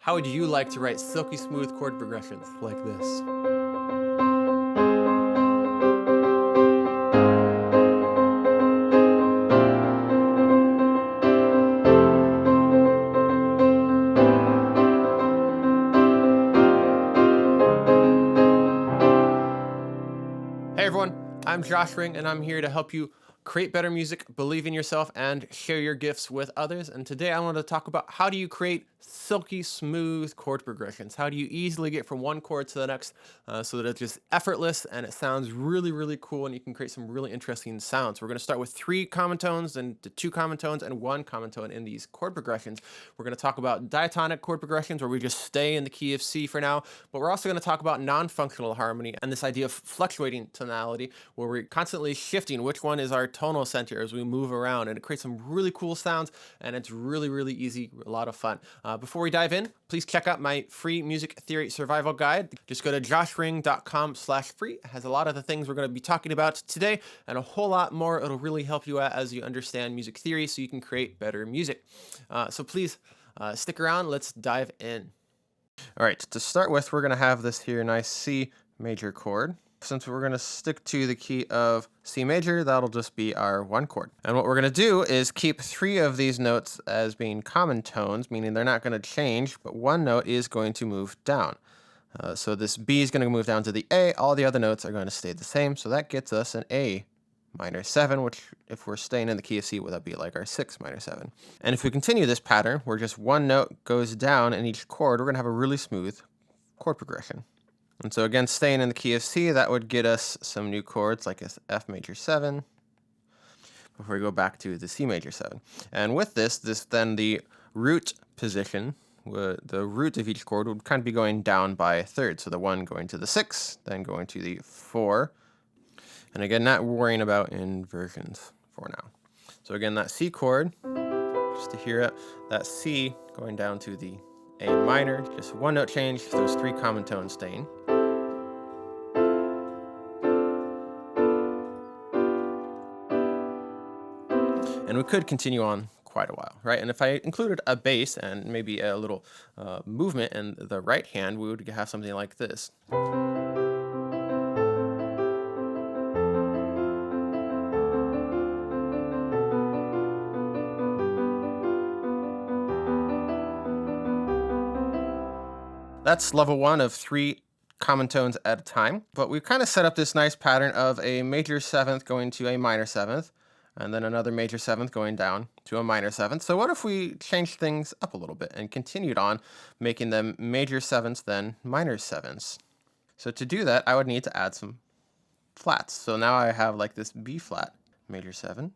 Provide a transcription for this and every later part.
How would you like to write silky smooth chord progressions like this? Hey everyone, I'm Josh Ring and I'm here to help you create better music, believe in yourself, and share your gifts with others. And today I want to talk about how do you create silky smooth chord progressions? How do you easily get from one chord to the next so that it's just effortless and it sounds really, really cool and you can create some really interesting sounds. We're going to start with 3 common tones and 2 common tones and 1 common tone in these chord progressions. We're going to talk about diatonic chord progressions where we just stay in the key of C for now, but we're also going to talk about non-functional harmony and this idea of fluctuating tonality where we're constantly shifting which one is our tonal center as we move around, and it creates some really cool sounds and it's really, really easy, a lot of fun. Before we dive in, please check out my free music theory survival guide. Just go to joshring.com/free. It has a lot of the things we're going to be talking about today and a whole lot more. It'll really help you out as you understand music theory so you can create better music. So please stick around. Let's dive in. All right, to start with, we're going to have this here nice C major chord. Since we're going to stick to the key of C major, that'll just be our 1 chord. And what we're going to do is keep 3 of these notes as being common tones, meaning they're not going to change, but 1 note is going to move down. So this B is going to move down to the A. All the other notes are going to stay the same. So that gets us an A minor 7, which if we're staying in the key of C, would that be like our 6 minor 7? And if we continue this pattern, where just 1 note goes down in each chord, we're going to have a really smooth chord progression. And so again, staying in the key of C, that would get us some new chords like a F major 7 before we go back to the C major 7. And with this then the root position, the root of each chord would kind of be going down by a third. So the 1 going to the 6, then going to the 4. And again, not worrying about inversions for now. So again, that C chord, just to hear it, that C going down to the A minor, just 1 note change, those 3 common tones staying. And we could continue on quite a while, right? And if I included a bass and maybe a little movement in the right hand, we would have something like this. That's level 1 of 3 common tones at a time. But we've kind of set up this nice pattern of a major 7th going to a minor 7th, and then another major 7th going down to a minor 7th. So what if we changed things up a little bit and continued on making them major 7ths, then minor 7ths? So to do that, I would need to add some flats. So now I have like this B flat major 7.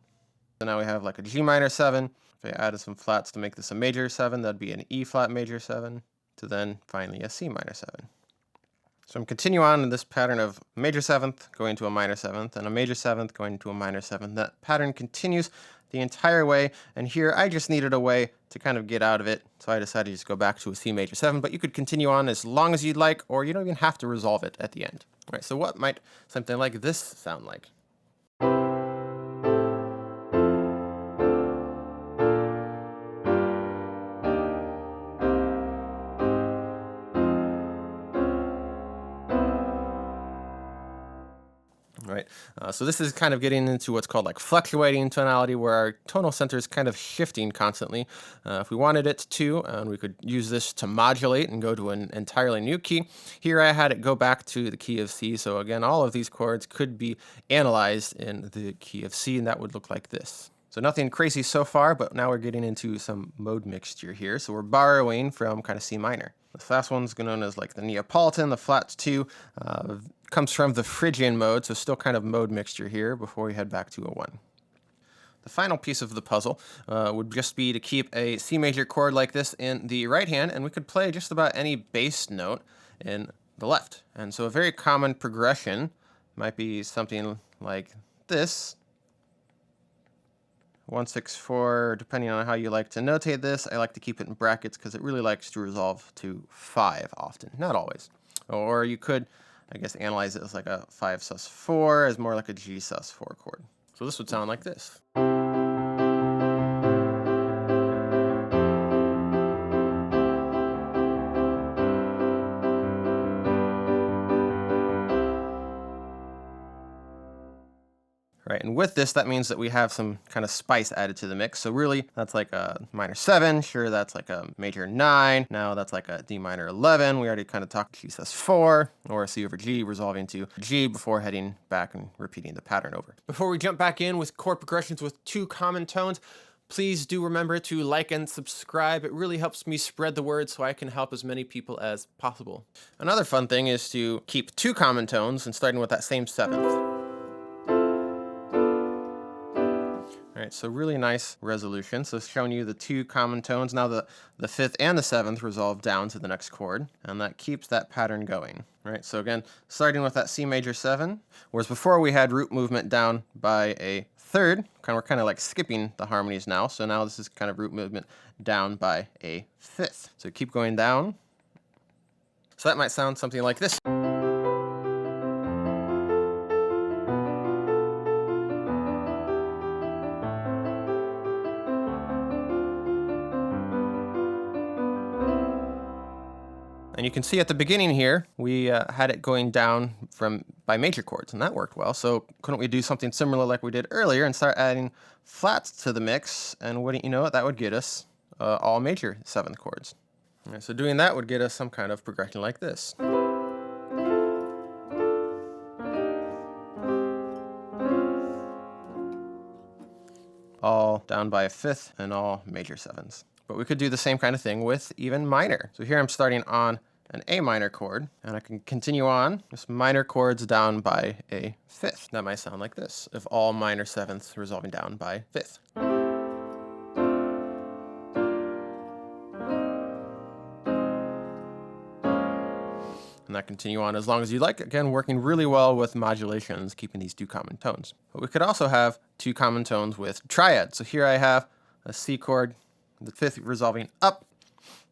So now we have like a G minor 7. If I added some flats to make this a major 7, that'd be an E flat major 7. To then finally a C minor 7. So I'm continuing on in this pattern of major 7th going to a minor 7th and a major 7th going to a minor 7th. That pattern continues the entire way, and here I just needed a way to kind of get out of it, so I decided to just go back to a C major 7, but you could continue on as long as you'd like, or you don't even have to resolve it at the end. All right, so what might something like this sound like? Right. So this is kind of getting into what's called like fluctuating tonality, where our tonal center is kind of shifting constantly. If we wanted it to, we could use this to modulate and go to an entirely new key. Here I had it go back to the key of C. So again, all of these chords could be analyzed in the key of C, and that would look like this. So nothing crazy so far, but now we're getting into some mode mixture here. So we're borrowing from kind of C minor. The last one's known as like the Neapolitan, the flat 2, comes from the Phrygian mode, so still kind of mode mixture here before we head back to a 1. The final piece of the puzzle would just be to keep a C major chord like this in the right hand, and we could play just about any bass note in the left. And so a very common progression might be something like this. 1, 6, 4, depending on how you like to notate this. I like to keep it in brackets because it really likes to resolve to 5 often, not always. Or you could, I guess, analyze it as like a 5 sus 4 as more like a G sus 4 chord. So this would sound like this. right, and with this, that means that we have some kind of spice added to the mix. So really, that's like a minor 7. Sure, that's like a major 9. Now that's like a D minor 11. We already kind of talked G sus4, or a C over G resolving to G before heading back and repeating the pattern over. Before we jump back in with chord progressions with 2 common tones, please do remember to like and subscribe. It really helps me spread the word so I can help as many people as possible. Another fun thing is to keep 2 common tones and starting with that same 7th. All right, so really nice resolution. So it's showing you the 2 common tones. Now the 5th and the 7th resolve down to the next chord, and that keeps that pattern going. All right, so again, starting with that C major 7, whereas before we had root movement down by a 3rd, we're kind of like skipping the harmonies now. So now this is kind of root movement down by a 5th. So keep going down. So that might sound something like this. And you can see at the beginning here, we had it going down by major chords, and that worked well. So couldn't we do something similar like we did earlier and start adding flats to the mix? And wouldn't you know it, that would get us all major 7th chords. All right, so doing that would get us some kind of progression like this. All down by a 5th and all major 7s. But we could do the same kind of thing with even minor. So here I'm starting on an A minor chord, and I can continue on just minor chords down by a 5th. That might sound like this, if all minor 7ths resolving down by 5th. And that continue on as long as you like. Again, working really well with modulations, keeping these 2 common tones. But we could also have 2 common tones with triad. So here I have a C chord, the 5th resolving up,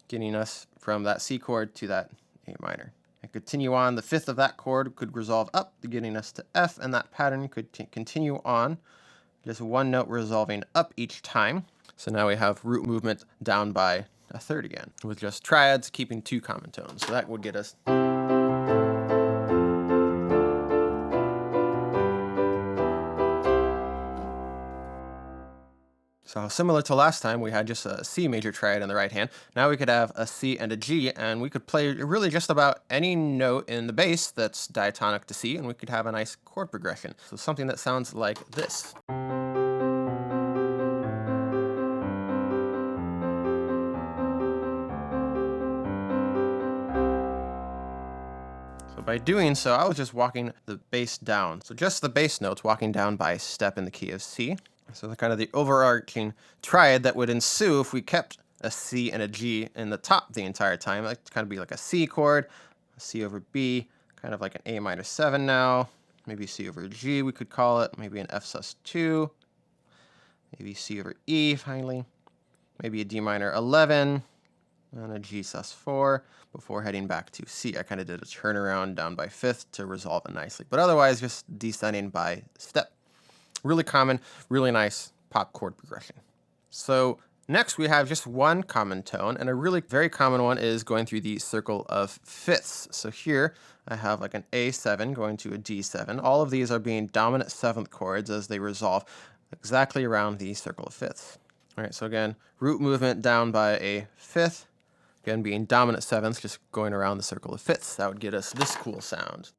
getting us from that C chord to that A minor. And continue on, the 5th of that chord could resolve up, getting us to F, and that pattern could continue on, just 1 note resolving up each time. So now we have root movement down by a 3rd again, with just triads keeping 2 common tones. So that would get us. So similar to last time, we had just a C major triad in the right hand. Now we could have a C and a G, and we could play really just about any note in the bass that's diatonic to C, and we could have a nice chord progression. So something that sounds like this. So by doing so, I was just walking the bass down. So just the bass notes walking down by a step in the key of C. So the kind of the overarching triad that would ensue if we kept a C and a G in the top the entire time. It would kind of be like a C chord, a C over B, kind of like an A minor 7 now, maybe C over G we could call it, maybe an F sus2, maybe C over E finally, maybe a D minor 11, and a G sus4 before heading back to C. I kind of did a turnaround down by 5th to resolve it nicely, but otherwise just descending by step. Really common, really nice pop chord progression. So next we have just 1 common tone, and a really very common one is going through the circle of 5ths. So here I have like an A7 going to a D7. All of these are being dominant 7th chords as they resolve exactly around the circle of 5ths. All right, so again, root movement down by a 5th, again being dominant 7ths, just going around the circle of 5ths. That would get us this cool sound.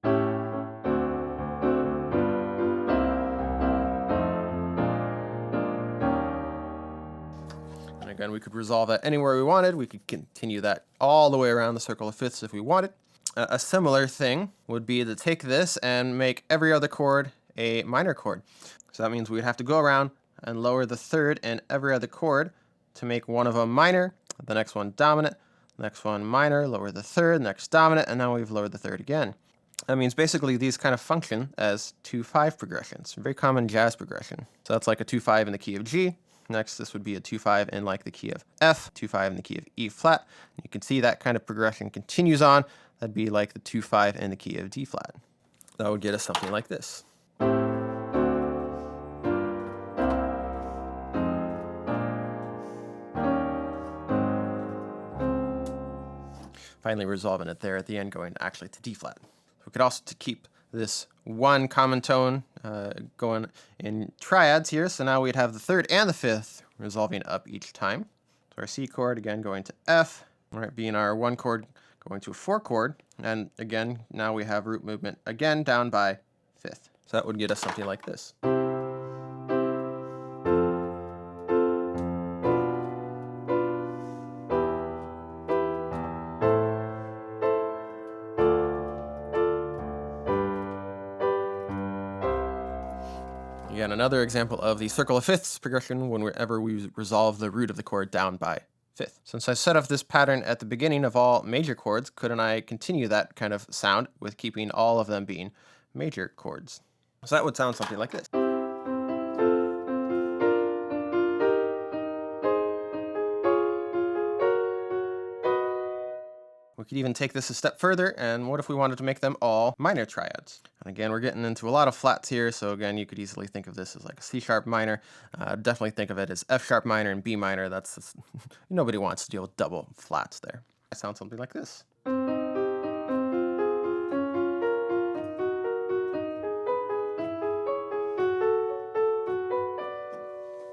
Again, we could resolve that anywhere we wanted. We could continue that all the way around the circle of 5ths if we wanted. A similar thing would be to take this and make every other chord a minor chord. So that means we'd have to go around and lower the 3rd in every other chord to make one of them minor, the next one dominant, the next one minor, lower the 3rd, next dominant, and now we've lowered the 3rd again. That means basically these kind of function as 2-5 progressions, very common jazz progression. So that's like a 2-5 in the key of G. Next, this would be a 2-5 in like the key of F, 2-5 in the key of E flat. And you can see that kind of progression continues on. That'd be like the 2-5 in the key of D flat. That would get us something like this. Finally resolving it there at the end, going actually to D flat. We could also keep this one common tone going in triads here. So now we'd have the third and the fifth resolving up each time. So our C chord, again, going to F, right, being our 1 chord going to a 4 chord. And again, now we have root movement again down by fifth. So that would get us something like this. Again, another example of the circle of fifths progression whenever we resolve the root of the chord down by fifth. Since I set up this pattern at the beginning of all major chords, couldn't I continue that kind of sound with keeping all of them being major chords? So that would sound something like this. We could even take this a step further, and what if we wanted to make them all minor triads? And again, we're getting into a lot of flats here, so again, you could easily think of this as like a C sharp minor. Definitely think of it as F sharp minor and B minor. That's just, nobody wants to deal with double flats there. It sounds something like this.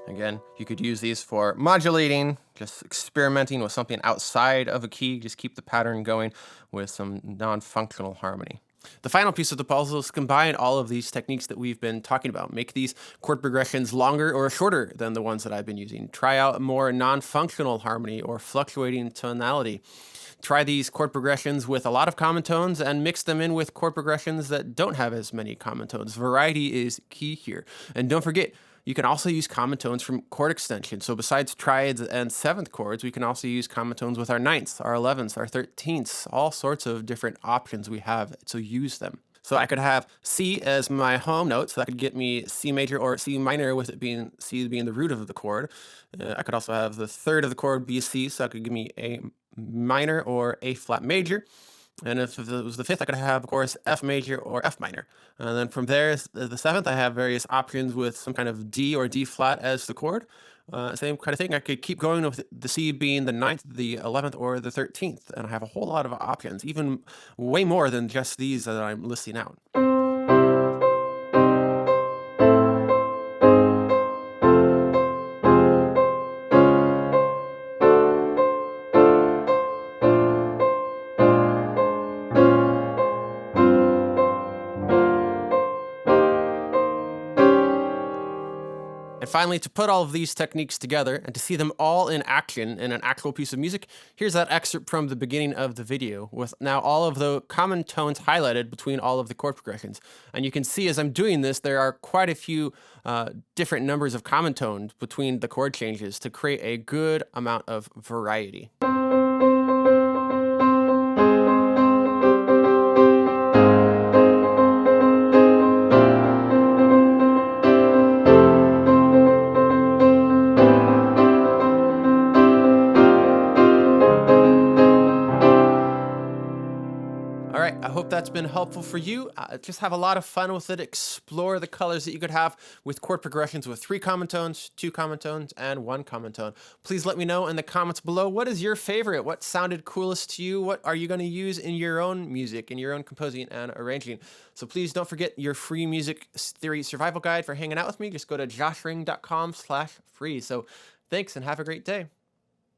Again, you could use these for modulating, just experimenting with something outside of a key, just keep the pattern going with some non-functional harmony. The final piece of the puzzle is combine all of these techniques that we've been talking about. Make these chord progressions longer or shorter than the ones that I've been using. Try out more non-functional harmony or fluctuating tonality. Try these chord progressions with a lot of common tones and mix them in with chord progressions that don't have as many common tones. Variety is key here. And don't forget, you can also use common tones from chord extension. So besides triads and seventh chords, we can also use common tones with our ninths, our 11ths, our 13ths, all sorts of different options we have to use them. So I could have C as my home note, so that could get me C major or C minor with it being C being the root of the chord. I could also have the third of the chord be C, so that could give me A minor or A flat major. And if it was the fifth, I could have, of course, F major or F minor. And then from there, the seventh, I have various options with some kind of D or D flat as the chord. Same kind of thing. I could keep going with the C being the ninth, the 11th, or the 13th. And I have a whole lot of options, even way more than just these that I'm listing out. And finally, to put all of these techniques together and to see them all in action in an actual piece of music, here's that excerpt from the beginning of the video with now all of the common tones highlighted between all of the chord progressions. And you can see as I'm doing this, there are quite a few different numbers of common tones between the chord changes to create a good amount of variety. All right, I hope that's been helpful for you. Just have a lot of fun with it. Explore the colors that you could have with chord progressions with 3 common tones, 2 common tones, and 1 common tone. Please let me know in the comments below, what is your favorite? What sounded coolest to you? What are you going to use in your own music, in your own composing and arranging? So please don't forget your free music theory survival guide for hanging out with me. Just go to joshring.com/free. So thanks and have a great day.